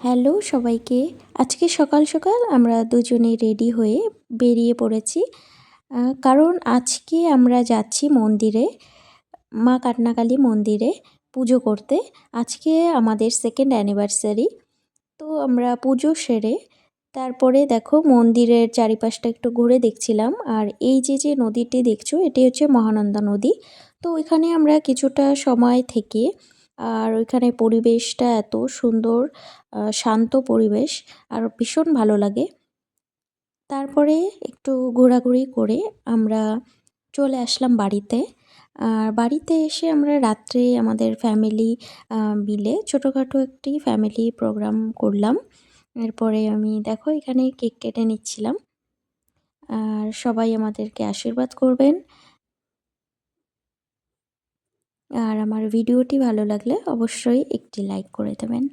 Hello সবাইকে। আজকে সকাল সকাল আমরা দুজনে রেডি হয়ে বেরিয়ে পড়েছি। কারণ আজকে আমরা যাচ্ছি মন্দিরে, মা কাটনাকালী মন্দিরে পুজো করতে। আজকে আমাদের সেকেন্ড অ্যানিভার্সারি। তো আমরা পুজো সেরে তারপরে দেখো মন্দিরের চারিপাশটা একটু ঘুরে দেখছিলাম। আর এই যে নদীটি দেখছো এটি হচ্ছে মহানন্দা নদী। তো ওইখানে আমরা কিছুটা সময় থেকে আর ওইখানে পরিবেশটা এত সুন্দর, শান্ত পরিবেশ আর ভীষণ ভালো লাগে। তারপরে একটু ঘোরাঘুরি করে আমরা চলে আসলাম বাড়িতে। আর বাড়িতে এসে আমরা রাত্রে আমাদের ফ্যামিলি মিলে ছোটোখাটো একটি ফ্যামিলি প্রোগ্রাম করলাম। এরপরে আমি দেখো এখানে কেক কেটে নিচ্ছিলাম। আর সবাই আমাদেরকে আশীর্বাদ করবেন। আর আমার ভিডিওটি ভালো লাগলে অবশ্যই একটি লাইক করে দেবেন।